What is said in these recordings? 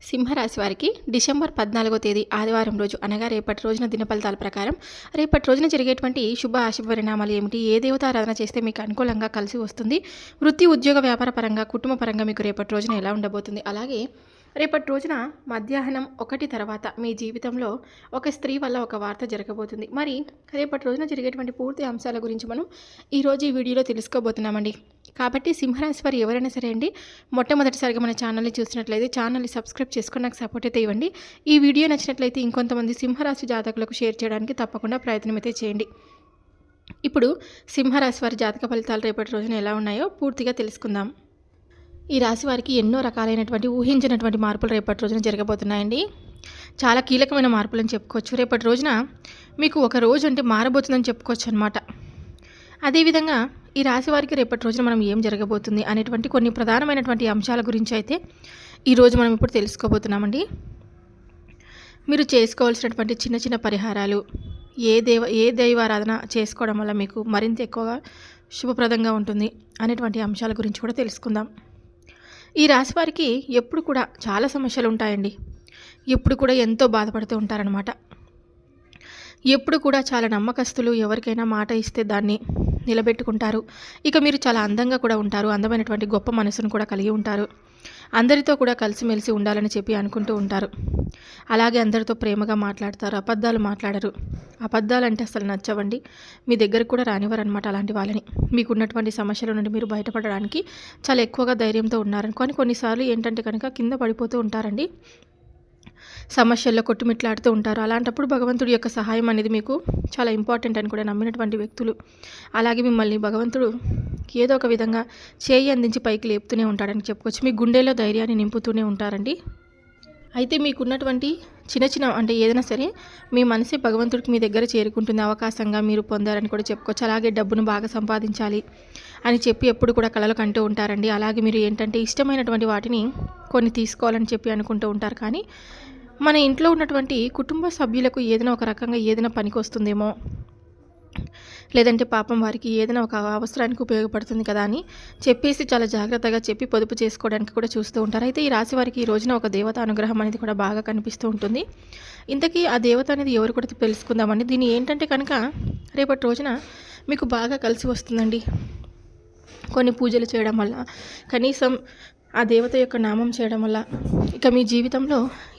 సింహరాశి వారికి డిసెంబర్ 14వ తేదీ ఆదివారం రోజు అనగా రేపటి రోజున దిన ఫలితాల ప్రకారం రేపటి రోజున జరిగేటువంటి శుభ అశుభ పరిణామాలు ఏమిటి, ఏ దేవతారాధన చేస్తే మీకు అనుకూలంగా కలిసి వస్తుంది, వృత్తి ఉద్యోగ వ్యాపార పరంగా కుటుంబ పరంగా మీకు రేపటి రోజున ఎలా ఉండబోతుంది, అలాగే రేపటి రోజున మధ్యాహ్నం 1 తర్వాత మీ జీవితంలో ఒక స్త్రీ వల్ల ఒక వార్త జరగబోతుంది. మరి రేపటి రోజున జరిగేటువంటి పూర్తి అంశాల గురించి మనం ఈరోజు ఈ వీడియోలో తెలుసుకోబోతున్నామండి. కాబట్టి సింహరాశి వారు ఎవరైనా సరే అండి, మొట్టమొదటిసారిగా మన ఛానల్ని చూసినట్లయితే ఛానల్ని సబ్స్క్రైబ్ చేసుకొని నాకు సపోర్ట్ అయితే ఇవ్వండి. ఈ వీడియో నచ్చినట్లయితే ఇంకొంతమంది సింహరాశి జాతకులకు షేర్ చేయడానికి తప్పకుండా ప్రయత్నం అయితే చేయండి. ఇప్పుడు సింహరాశి వారి జాతక ఫలితాలు రేపటి రోజున ఎలా ఉన్నాయో పూర్తిగా తెలుసుకుందాం. ఈ రాశి వారికి ఎన్నో రకాలైనటువంటి ఊహించినటువంటి మార్పులు రేపటి రోజున జరగబోతున్నాయండి. చాలా కీలకమైన మార్పులు అని చెప్పుకోవచ్చు. రేపటి రోజున మీకు ఒక రోజు అంటే మారబోతుందని చెప్పుకోవచ్చు అనమాట. అదేవిధంగా ఈ రాశి వారికి రేపటి రోజున మనం ఏం జరగబోతుంది అనేటువంటి కొన్ని ప్రధానమైనటువంటి అంశాల గురించి అయితే ఈరోజు మనం ఇప్పుడు తెలుసుకోబోతున్నామండి. మీరు చేసుకోవాల్సినటువంటి చిన్న చిన్న పరిహారాలు, ఏ దైవారాధన చేసుకోవడం వల్ల మీకు మరింత ఎక్కువగా శుభప్రదంగా ఉంటుంది అనేటువంటి అంశాల గురించి కూడా తెలుసుకుందాం. ఈ రాశి వారికి ఎప్పుడు కూడా చాలా సమస్యలు ఉంటాయండి. ఎప్పుడు కూడా ఎంతో బాధపడుతూ ఉంటారనమాట. ఎప్పుడు కూడా చాలా నమ్మకస్తులు, ఎవరికైనా మాట ఇస్తే దాన్ని నిలబెట్టుకుంటారు. ఇక మీరు చాలా అందంగా కూడా ఉంటారు, అందమైనటువంటి గొప్ప మనసును కూడా కలిగి ఉంటారు. అందరితో కూడా కలిసిమెలిసి ఉండాలని చెప్పి అనుకుంటూ ఉంటారు. అలాగే అందరితో ప్రేమగా మాట్లాడతారు, అబద్ధాలు మాట్లాడరు. అబద్ధాలు అంటే అసలు నచ్చవండి, మీ దగ్గరకు కూడా రానివ్వరు అనమాట. అలాంటి వాళ్ళని మీకున్నటువంటి సమస్యల నుండి మీరు బయటపడడానికి చాలా ఎక్కువగా ధైర్యంతో ఉన్నారు. కానీ కొన్నిసార్లు ఏంటంటే కనుక కింద పడిపోతూ ఉంటారండి, సమస్యల్లో కొట్టుమిట్లాడుతూ ఉంటారు. అలాంటప్పుడు భగవంతుడి యొక్క సహాయం అనేది మీకు చాలా ఇంపార్టెంట్ అని కూడా నమ్మినటువంటి వ్యక్తులు, అలాగే మిమ్మల్ని భగవంతుడు ఏదో ఒక విధంగా చేయి అందించి పైకి లేపుతూనే ఉంటాడని చెప్పుకోవచ్చు. మీ గుండెలో ధైర్యాన్ని నింపుతూనే ఉంటారండి. అయితే మీకున్నటువంటి చిన్న చిన్న అంటే ఏదైనా సరే మీ మనసే భగవంతుడికి మీ దగ్గర చేరుకుంటుంది అవకాశంగా మీరు పొందారని కూడా చెప్పుకోవచ్చు. అలాగే డబ్బును బాగా సంపాదించాలి అని చెప్పి ఎప్పుడు కూడా కలలు కంటూ ఉంటారండి. అలాగే మీరు ఏంటంటే ఇష్టమైనటువంటి వాటిని కొన్ని తీసుకోవాలని చెప్పి అనుకుంటూ ఉంటారు. కానీ మన ఇంట్లో ఉన్నటువంటి కుటుంబ సభ్యులకు ఏదైనా ఒక రకంగా ఏదైనా పనికి వస్తుందేమో, లేదంటే పాపం వారికి ఏదైనా ఒక అవసరానికి ఉపయోగపడుతుంది కదా అని చెప్పేసి చాలా జాగ్రత్తగా చెప్పి పొదుపు చేసుకోవడానికి కూడా చూస్తూ ఉంటారు. అయితే ఈ రాశి వారికి ఈ రోజున ఒక దేవత అనుగ్రహం అనేది కూడా బాగా కనిపిస్తూ ఉంటుంది. ఇంతకీ ఆ దేవత అనేది ఎవరు కూడా తెలుసుకుందామండి. దీన్ని ఏంటంటే కనుక రేపటి రోజున మీకు బాగా కలిసి వస్తుందండి. కొన్ని పూజలు చేయడం వల్ల, కనీసం ఆ దేవత యొక్క నామం చేయడం వల్ల ఇక మీ జీవితంలో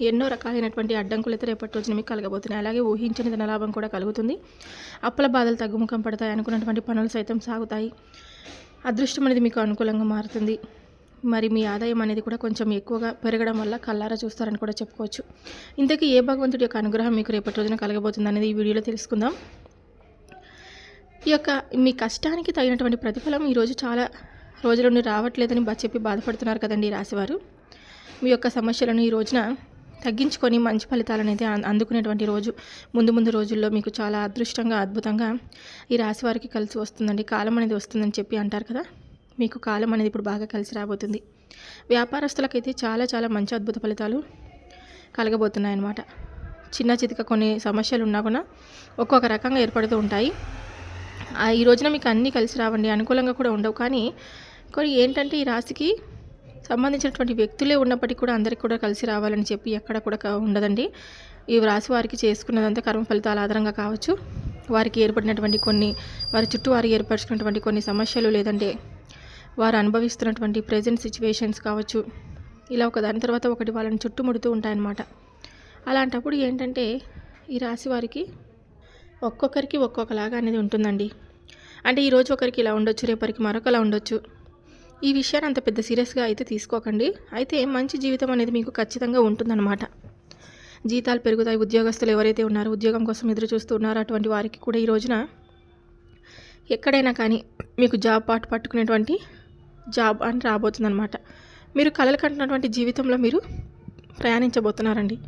ఎన్నో రకాలైనటువంటి అడ్డంకులు అయితే రేపటి రోజున మీకు కలగబోతున్నాయి. అలాగే ఊహించని ధనలాభం కూడా కలుగుతుంది. అప్పుల బాధలు తగ్గుముఖం పడతాయి, అనుకున్నటువంటి పనులు సైతం సాగుతాయి. అదృష్టం అనేది మీకు అనుకూలంగా మారుతుంది. మరి మీ ఆదాయం అనేది కూడా కొంచెం ఎక్కువగా పెరగడం వల్ల కళ్ళారా చూస్తారని కూడా చెప్పుకోవచ్చు. ఇంతకీ ఏ భగవంతుడి యొక్క అనుగ్రహం మీకు రేపటి రోజున కలగబోతుంది అనేది ఈ వీడియోలో తెలుసుకుందాం. ఈ యొక్క మీ కష్టానికి తగినటువంటి ప్రతిఫలం ఈరోజు చాలా రోజుల నుండి రావట్లేదని చెప్పి బాధపడుతున్నారు కదండి ఈ రాశివారు. మీ యొక్క సమస్యలను ఈ రోజున తగ్గించుకొని మంచి ఫలితాలను అయితే అందుకునేటువంటి రోజు. ముందు రోజుల్లో మీకు చాలా అదృష్టంగా అద్భుతంగా ఈ రాశి వారికి కలిసి వస్తుందండి. కాలం అనేది వస్తుందని చెప్పి అంటారు కదా, మీకు కాలం అనేది ఇప్పుడు బాగా కలిసి రాబోతుంది. వ్యాపారస్తులకైతే చాలా చాలా మంచి అద్భుత ఫలితాలు కలగబోతున్నాయన్నమాట. చిన్న చితక కొన్ని సమస్యలు ఉన్నా కూడా ఒక్కొక్క రకంగా ఏర్పడుతూ ఉంటాయి. ఈ రోజున మీకు అన్నీ కలిసి రావండి, అనుకూలంగా కూడా ఉండవు. కానీ కొన్ని ఏంటంటే ఈ రాశికి సంబంధించినటువంటి వ్యక్తులే ఉన్నప్పటికీ కూడా అందరికీ కూడా కలిసి రావాలని చెప్పి ఎక్కడ కూడా ఉండదండి. ఈ రాశి వారికి చేసుకున్నదంతా కర్మ ఫలితాల ఆధారంగా కావచ్చు, వారికి ఏర్పడినటువంటి కొన్ని, వారి చుట్టూ వారికి ఏర్పరచుకున్నటువంటి కొన్ని సమస్యలు, లేదంటే వారు అనుభవిస్తున్నటువంటి ప్రజెంట్ సిచ్యువేషన్స్ కావచ్చు, ఇలా ఒక దాని తర్వాత ఒకటి వాళ్ళని చుట్టుముడుతూ ఉంటాయన్నమాట. అలాంటప్పుడు ఏంటంటే ఈ రాశి వారికి ఒక్కొక్కరికి ఒక్కొక్కలాగా అనేది ఉంటుందండి. అంటే ఈరోజు ఒకరికి ఇలా ఉండొచ్చు, రేపటికి మరొకలా ఉండొచ్చు. ఈ విషయాన్ని అంత పెద్ద సీరియస్గా అయితే తీసుకోకండి. అయితే మంచి జీవితం అనేది మీకు ఖచ్చితంగా ఉంటుందన్నమాట. జీతాలు పెరుగుతాయి. ఉద్యోగస్తులు ఎవరైతే ఉన్నారో, ఉద్యోగం కోసం ఎదురు చూస్తూ ఉన్నారో అటువంటి వారికి కూడా ఈ రోజున ఎక్కడైనా కానీ మీకు జాబ్ పట్టుకునేటువంటి జాబ్ అని రాబోతుందన్నమాట. మీరు కలలు కంటున్నటువంటి జీవితంలో మీరు ప్రయాణించబోతున్నారండి.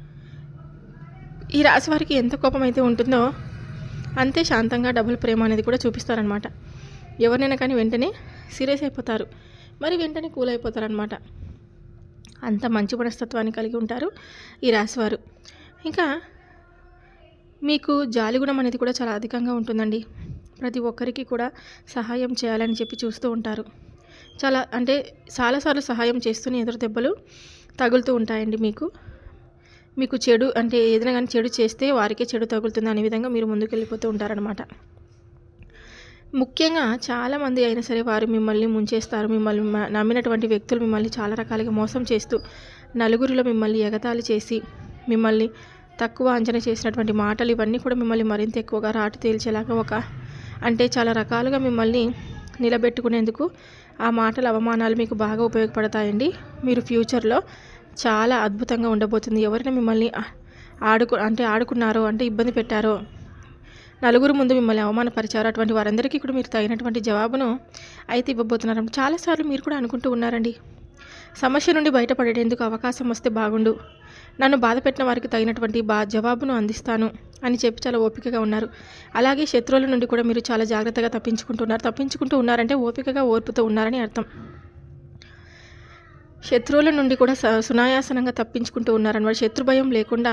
ఈ రాశి వారికి ఎంత కోపం అయితే ఉంటుందో అంతే శాంతంగా డబుల్ ప్రేమ అనేది కూడా చూపిస్తారనమాట. ఎవరినైనా కానీ వెంటనే సీరియస్ అయిపోతారు, మరి వెంటనే కూల్ అయిపోతారనమాట. అంత మంచి మనస్తత్వాన్ని కలిగి ఉంటారు ఈ రాశివారు. ఇంకా మీకు జాలిగుణం అనేది కూడా చాలా అధికంగా ఉంటుందండి. ప్రతి ఒక్కరికి కూడా సహాయం చేయాలని చెప్పి చూస్తూ ఉంటారు. చాలాసార్లు సహాయం చేస్తూనే ఎదురు దెబ్బలు తగులుతూ ఉంటాయండి. మీకు చెడు అంటే ఏదైనా కానీ చెడు చేస్తే వారికే చెడు తగులుతుంది అనే విధంగా మీరు ముందుకెళ్ళిపోతూ ఉంటారనమాట. ముఖ్యంగా చాలామంది అయినా సరే వారు మిమ్మల్ని ముంచేస్తారు. మిమ్మల్ని నమ్మినటువంటి వ్యక్తులు మిమ్మల్ని చాలా రకాలుగా మోసం చేస్తూ నలుగురిలో మిమ్మల్ని ఎగతాళి చేసి మిమ్మల్ని తక్కువ అంచనా చేసినటువంటి మాటలు ఇవన్నీ కూడా మిమ్మల్ని మరింత ఎక్కువగా రాటు తేల్చేలాగా అంటే చాలా రకాలుగా మిమ్మల్ని నిలబెట్టుకునేందుకు ఆ మాటల అవమానాలు మీకు బాగా ఉపయోగపడతాయండి. మీరు ఫ్యూచర్లో చాలా అద్భుతంగా ఉండబోతుంది. ఎవరైనా మిమ్మల్ని ఆడుకున్నారో అంటే ఇబ్బంది పెట్టారో నలుగురు ముందు మిమ్మల్ని అవమానపరిచారు అటువంటి వారందరికీ కూడా మీరు తగినటువంటి జవాబును అయితే ఇవ్వబోతున్నారు. చాలాసార్లు మీరు కూడా అనుకుంటూ ఉన్నారండి, సమస్య నుండి బయటపడేందుకు అవకాశం వస్తే బాగుండు, నన్ను బాధ పెట్టిన వారికి తగినటువంటి జవాబును అందిస్తాను అని చెప్పి చాలా ఓపికగా ఉన్నారు. అలాగే శత్రువుల నుండి కూడా మీరు చాలా జాగ్రత్తగా తప్పించుకుంటూ ఉన్నారంటే ఓపికగా ఓర్పుతో ఉన్నారని అర్థం. శత్రువుల నుండి కూడా సునాయాసనంగా తప్పించుకుంటూ ఉన్నారన్నమాట. శత్రు భయం లేకుండా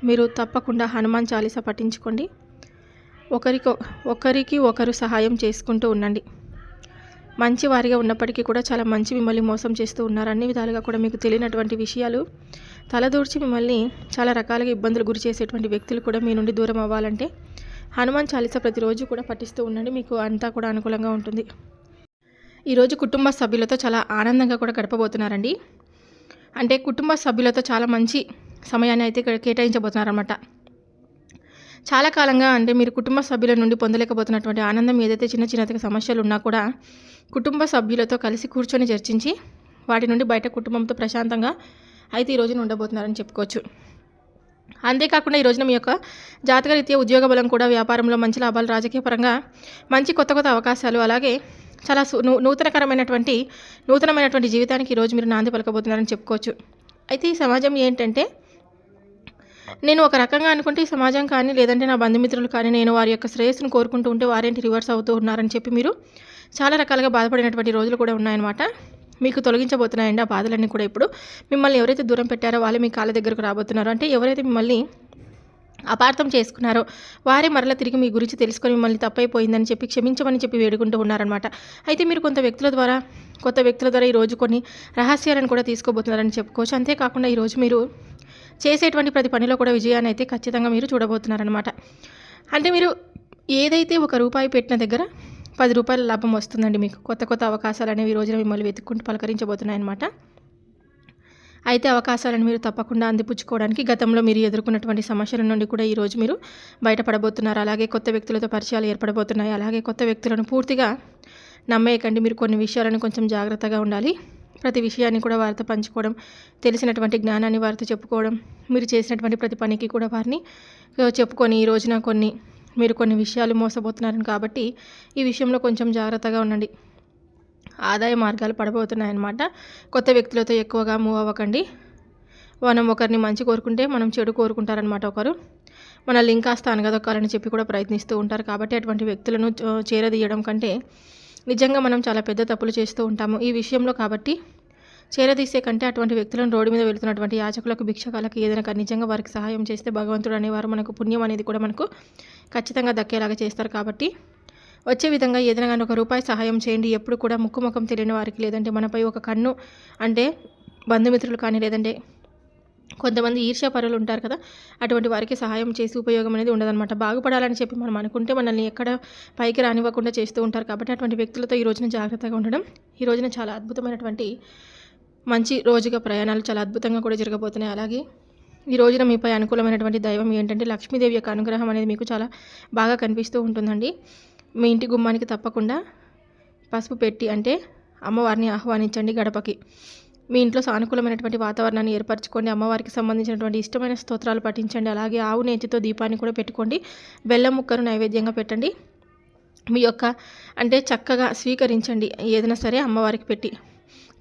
మీరు తప్పకుండా హనుమాన్ చాలీసా పఠించుకోండి. ఒకరికి ఒకరు సహాయం చేసుకుంటూ ఉండండి. మంచి వారిగా ఉన్నప్పటికీ కూడా చాలా మంచి మిమ్మల్ని మోసం చేస్తూ ఉన్నారు. అన్ని విధాలుగా కూడా మీకు తెలియనటువంటి విషయాలు తలదూర్చి మిమ్మల్ని చాలా రకాలుగా ఇబ్బందులు గురి చేసేటువంటి వ్యక్తులు కూడా మీ నుండి దూరం అవ్వాలంటే హనుమాన్ చాలీసా ప్రతిరోజు కూడా పఠిస్తూ ఉండండి. మీకు అంతా కూడా అనుకూలంగా ఉంటుంది. ఈరోజు కుటుంబ సభ్యులతో చాలా ఆనందంగా కూడా గడపబోతున్నారండి. అంటే కుటుంబ సభ్యులతో చాలా మంచి సమయాన్ని అయితే కేటాయించబోతున్నారన్నమాట. చాలా కాలంగా అంటే మీరు కుటుంబ సభ్యుల నుండి పొందలేకపోతున్నటువంటి ఆనందం ఏదైతే చిన్న సమస్యలు ఉన్నా కూడా కుటుంబ సభ్యులతో కలిసి కూర్చొని చర్చించి వాటి నుండి బయట కుటుంబంతో ప్రశాంతంగా అయితే ఈ రోజున ఉండబోతున్నారని చెప్పుకోవచ్చు. అంతేకాకుండా ఈ రోజున మీ యొక్క జాతకరీత్యా ఉద్యోగ బలం కూడా, వ్యాపారంలో మంచి లాభాలు, రాజకీయ పరంగా మంచి కొత్త అవకాశాలు, అలాగే చాలా నూతనమైనటువంటి జీవితానికి ఈరోజు మీరు నాంది పలకబోతున్నారని చెప్పుకోవచ్చు. అయితే ఈ సమాజం ఏంటంటే, నేను ఒక రకంగా అనుకుంటే ఈ సమాజం కానీ లేదంటే నా బంధుమిత్రులు కానీ నేను వారి యొక్క శ్రేయస్సును కోరుకుంటూ ఉంటే వారేంటి రివర్స్ అవుతూ ఉన్నారని చెప్పి మీరు చాలా రకాలుగా బాధపడినటువంటి రోజులు కూడా ఉన్నాయన్నమాట. మీకు తొలగించబోతున్నాయండి ఆ బాధలన్నీ కూడా. ఇప్పుడు మిమ్మల్ని ఎవరైతే దూరం పెట్టారో వాళ్ళే మీ కాళ్ళ దగ్గరకు రాబోతున్నారో, అంటే ఎవరైతే మిమ్మల్ని అపార్థం చేసుకున్నారో వారే మరలా తిరిగి మీ గురించి తెలుసుకొని మిమ్మల్ని తప్పైపోయిందని చెప్పి క్షమించమని చెప్పి వేడుకుంటూ ఉన్నారనమాట. అయితే మీరు కొత్త వ్యక్తుల ద్వారా ఈరోజు కొన్ని రహస్యాలను కూడా తీసుకోబోతున్నారని చెప్పుకోవచ్చు. అంతేకాకుండా ఈరోజు మీరు చేసేటువంటి ప్రతి పనిలో కూడా విజయాన్ని అయితే ఖచ్చితంగా మీరు చూడబోతున్నారనమాట. అంటే మీరు ఏదైతే ₹1 పెట్టిన దగ్గర ₹10 లాభం వస్తుందండి. మీకు కొత్త అవకాశాలు అనేవి ఈ రోజున మిమ్మల్ని వెతుక్కుంటూ పలకరించబోతున్నాయన్నమాట. అయితే అవకాశాలను మీరు తప్పకుండా అందిపుచ్చుకోవడానికి గతంలో మీరు ఎదుర్కొన్నటువంటి సమస్యల నుండి కూడా ఈరోజు మీరు బయటపడబోతున్నారు. అలాగే కొత్త వ్యక్తులతో పరిచయాలు ఏర్పడబోతున్నాయి. అలాగే కొత్త వ్యక్తులను పూర్తిగా నమ్మేయకండి. మీరు కొన్ని విషయాలను కొంచెం జాగ్రత్తగా ఉండాలి. ప్రతి విషయాన్ని కూడా వారితో పంచుకోవడం, తెలిసినటువంటి జ్ఞానాన్ని వారితో చెప్పుకోవడం, మీరు చేసినటువంటి ప్రతి పనికి కూడా వారిని చెప్పుకొని ఈ రోజున మీరు కొన్ని విషయాలు మోసపోతున్నారని కాబట్టి ఈ విషయంలో కొంచెం జాగ్రత్తగా ఉండండి. ఆదాయ మార్గాలు పడబోతున్నాయన్నమాట. కొత్త వ్యక్తులతో ఎక్కువగా మూవ్ అవ్వకండి. మనం ఒకరిని మంచి కోరుకుంటే మనం చెడు కోరుకుంటారనమాట. ఒకరు మనల్ని ఇంకాస్త అనగదొక్కాలని చెప్పి కూడా ప్రయత్నిస్తూ ఉంటారు. కాబట్టి అటువంటి వ్యక్తులను చేరదీయడం కంటే నిజంగా మనం చాలా పెద్ద తప్పులు చేస్తూ ఉంటాము ఈ విషయంలో. కాబట్టి చేరదీసే కంటే అటువంటి వ్యక్తులను రోడ్డు మీద వెళుతున్నటువంటి యాచకులకు, భిక్షకాలకు ఏదైనా నిజంగా వారికి సహాయం చేస్తే భగవంతుడు అనేవారు మనకు పుణ్యం అనేది కూడా మనకు ఖచ్చితంగా దక్కేలాగా చేస్తారు. కాబట్టి వచ్చే విధంగా ఏదైనా కానీ ₹1 సహాయం చేయండి. ఎప్పుడు కూడా ముఖం తెలియని వారికి, లేదంటే మనపై ఒక కన్ను అంటే బంధుమిత్రులు కానీ, లేదంటే కొంతమంది ఈర్ష్యాపరులు ఉంటారు కదా, అటువంటి వారికి సహాయం చేసి ఉపయోగం అనేది ఉండదన్నమాట. బాగుపడాలని చెప్పి మనం అనుకుంటే మనల్ని ఎక్కడ పైకి రానివ్వకుండా చేస్తూ ఉంటారు. కాబట్టి అటువంటి వ్యక్తులతో ఈ రోజున జాగ్రత్తగా ఉండడం. ఈ రోజున చాలా అద్భుతమైనటువంటి మంచి రోజుగా ప్రయాణాలు చాలా అద్భుతంగా కూడా జరగబోతున్నాయి. అలాగే ఈ రోజున మీపై అనుకూలమైనటువంటి దైవం ఏంటంటే లక్ష్మీదేవి యొక్క అనుగ్రహం అనేది మీకు చాలా బాగా కనిపిస్తూ ఉంటుందండి. మీ ఇంటి గుమ్మానికి తప్పకుండా పసుపు పెట్టి అంటే అమ్మవారిని ఆహ్వానించండి గడపకి. మీ ఇంట్లో సానుకూలమైనటువంటి వాతావరణాన్ని ఏర్పరచుకోండి. అమ్మవారికి సంబంధించినటువంటి ఇష్టమైన స్తోత్రాలు పఠించండి. అలాగే ఆవు నేతితో దీపాన్ని కూడా పెట్టుకోండి. బెల్లం ముక్కను నైవేద్యంగా పెట్టండి. మీ యొక్క అంటే చక్కగా స్వీకరించండి ఏదైనా సరే అమ్మవారికి పెట్టి.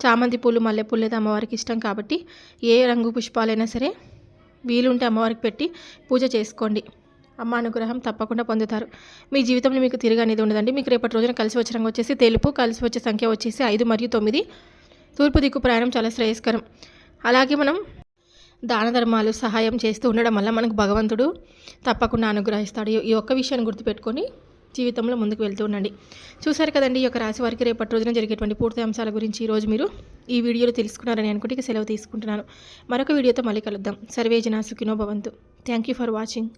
చామంతి పూలు, మల్లెపూలు లేదా అమ్మవారికి ఇష్టం కాబట్టి ఏ రంగు పుష్పాలైనా సరే వీలుంటే అమ్మవారికి పెట్టి పూజ చేసుకోండి. అమ్మ అనుగ్రహం తప్పకుండా పొందుతారు. మీ జీవితంలో మీకు తిరిగి అనేది ఉండదండి. మీకు రేపటి రోజున కలిసి వచ్చే రంగు వచ్చేసి తెలుపు, కలిసి వచ్చే సంఖ్య వచ్చేసి 5 మరియు 9. తూర్పు దిక్కు ప్రయాణం చాలా శ్రేయస్కరం. అలాగే మనం దాన ధర్మాలు సహాయం చేస్తూ ఉండడం వల్ల మనకు భగవంతుడు తప్పకుండా అనుగ్రహిస్తాడు. ఈ ఒక్క విషయాన్ని గుర్తుపెట్టుకొని జీవితంలో ముందుకు వెళ్తూ ఉండండి. చూసారు కదండి, ఈ యొక్క రాశి వారికి రేపటి రోజున జరిగేటువంటి పూర్తి అంశాల గురించి ఈరోజు మీరు ఈ వీడియోలో తెలుసుకున్నారని అనుకుంటే ఇక సెలవు తీసుకుంటున్నాను. మరొక వీడియోతో మళ్ళీ కలుద్దాం. సర్వే జనా సుఖినో భవంతు. Thank you for watching.